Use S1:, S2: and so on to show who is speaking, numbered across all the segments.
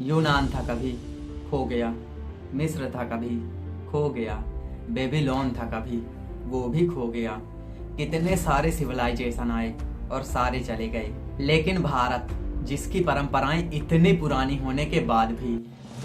S1: यूनान था कभी, खो गया। मिस्र था कभी, खो गया। बेबीलोन था कभी, वो भी खो गया। कितने सारे सिविलाइजेशन आए और सारे चले गए, लेकिन भारत, जिसकी परंपराएं इतनी पुरानी होने के बाद भी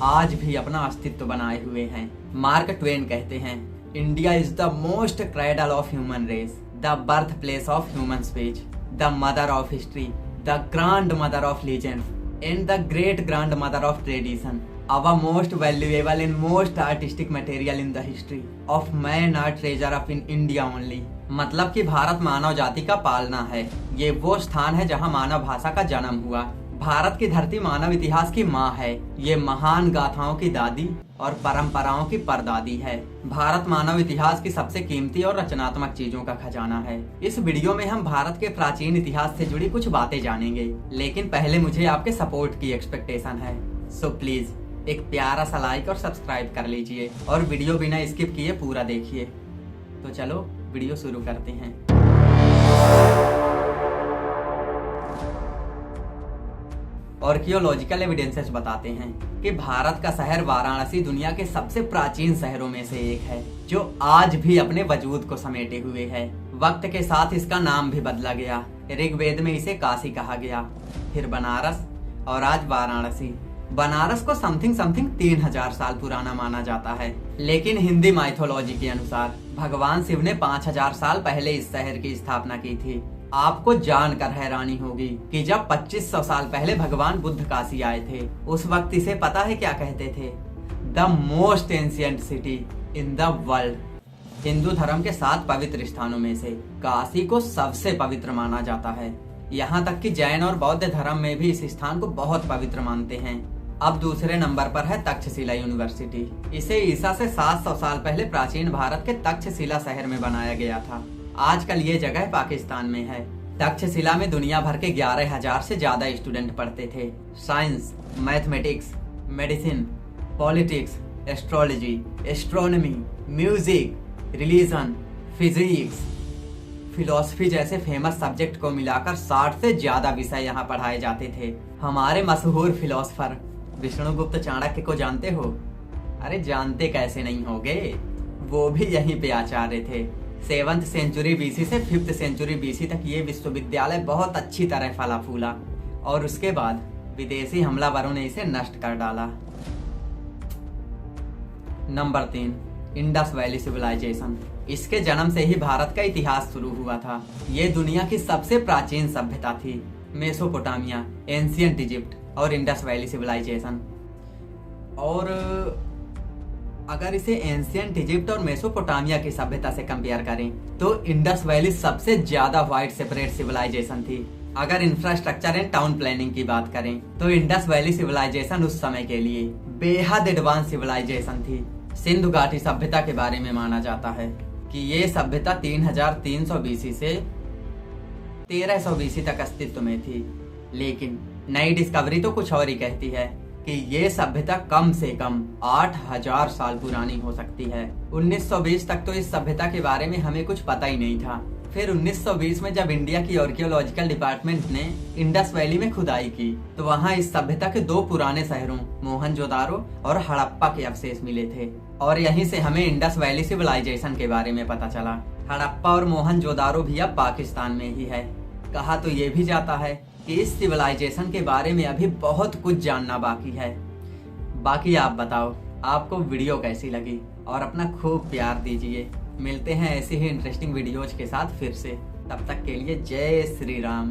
S1: आज भी अपना अस्तित्व बनाए हुए हैं। मार्क ट्वेन कहते हैं, India is the most cradle of human race, the birth place of human speech, the mother of history, the grand mother of legends and the great grand mother of tradition, our most valuable and most artistic material in the history of man are treasure of in India only। मतलब कि भारत मानव जाति का पालना है, ये वो स्थान है जहाँ मानव भाषा का जन्म हुआ। भारत की धरती मानव इतिहास की माँ है, ये महान गाथाओं की दादी और परंपराओं की परदादी है। भारत मानव इतिहास की सबसे कीमती और रचनात्मक चीजों का खजाना है। इस वीडियो में हम भारत के प्राचीन इतिहास से जुड़ी कुछ बातें जानेंगे, लेकिन पहले मुझे आपके सपोर्ट की एक्सपेक्टेशन है। सो प्लीज एक प्यारा सा लाइक और सब्सक्राइब कर लीजिए और वीडियो बिना स्किप किए पूरा देखिए। तो चलो वीडियो शुरू करते हैं। आर्कियोलॉजिकल एविडेंसेस बताते हैं कि भारत का शहर वाराणसी दुनिया के सबसे प्राचीन शहरों में से एक है, जो आज भी अपने वजूद को समेटे हुए है। वक्त के साथ इसका नाम भी बदला गया। ऋग्वेद में इसे काशी कहा गया, फिर बनारस और आज वाराणसी। बनारस को समथिंग 3000 साल पुराना माना जाता है, लेकिन हिंदी माइथोलॉजी के अनुसार भगवान शिव ने 5000 साल पहले इस शहर की स्थापना की थी। आपको जानकर हैरानी होगी कि जब 2500 साल पहले भगवान बुद्ध काशी आए थे, उस वक्त इसे पता है क्या कहते थे? The most ancient city in the world. Hindu धर्म के 7 पवित्र स्थानों में से काशी को सबसे पवित्र माना जाता है। यहाँ तक कि जैन और बौद्ध धर्म में भी इस स्थान को बहुत पवित्र मानते हैं। अब दूसरे नंबर पर है तक्षशिला यूनिवर्सिटी। इसे ईसा से 700 साल पहले प्राचीन भारत के तक्षशिला शहर में बनाया गया था। आजकल ये जगह पाकिस्तान में है। तक्षशिला में दुनिया भर के 11,000 से ज्यादा स्टूडेंट पढ़ते थे। Science, mathematics, medicine, politics, astrology, astronomy, music, religion, physics, philosophy जैसे फेमस सब्जेक्ट को मिलाकर 60 से ज्यादा विषय यहाँ पढ़ाए जाते थे। हमारे मशहूर फिलोसफर विष्णुगुप्त चाणक्य को जानते हो? अरे जानते कैसे नहीं होगे, वो भी यहीं पे आचार्य थे। 7th सेंचुरी बीसी से 5th सेंचुरी बीसी तक ये विश्वविद्यालय बहुत अच्छी तरह फला फूला और उसके बाद विदेशी हमलावरों ने इसे नष्ट कर डाला। Number 3, Indus valley civilization. इसके जन्म से ही भारत का इतिहास शुरू हुआ था। ये दुनिया की सबसे प्राचीन सभ्यता थी। मेसोपोटामिया, एंशिएंट इजिप्ट और इंडस वैली सिविलाइजेशन। और अगर इसे एंशिएंट इजिप्ट और मेसोपोटामिया की सभ्यता से कंपेयर करें तो इंडस वैली सबसे ज्यादा वाइड सेपरेट सिविलाइजेशन थी। अगर इंफ्रास्ट्रक्चर एंड टाउन प्लानिंग की बात करें तो इंडस वैली सिविलाइजेशन उस समय के लिए बेहद एडवांस सिविलाइजेशन थी। सिंधु घाटी सभ्यता के बारे में माना जाता है कि ये सभ्यता 3300 बीसी से 1300 बीसी तक अस्तित्व में थी, लेकिन नई डिस्कवरी तो कुछ और ही कहती है कि ये सभ्यता कम से कम 8000 साल पुरानी हो सकती है। 1920 तक तो इस सभ्यता के बारे में हमें कुछ पता ही नहीं था। फिर 1920 में जब इंडिया की आर्कियोलॉजिकल डिपार्टमेंट ने इंडस वैली में खुदाई की तो वहाँ इस सभ्यता के 2 पुराने शहरों मोहनजोदारो और हड़प्पा के अवशेष मिले थे और यहीं से हमें इंडस वैली सिविलाइजेशन के बारे में पता चला। हड़प्पा और मोहनजोदारो भी अब पाकिस्तान में ही है। कहा तो ये भी जाता है कि इस सिविलाइजेशन के बारे में अभी बहुत कुछ जानना बाकी है। बाकी आप बताओ आपको वीडियो कैसी लगी और अपना खूब प्यार दीजिए। मिलते हैं ऐसे ही इंटरेस्टिंग वीडियोज के साथ फिर से। तब तक के लिए जय श्री राम।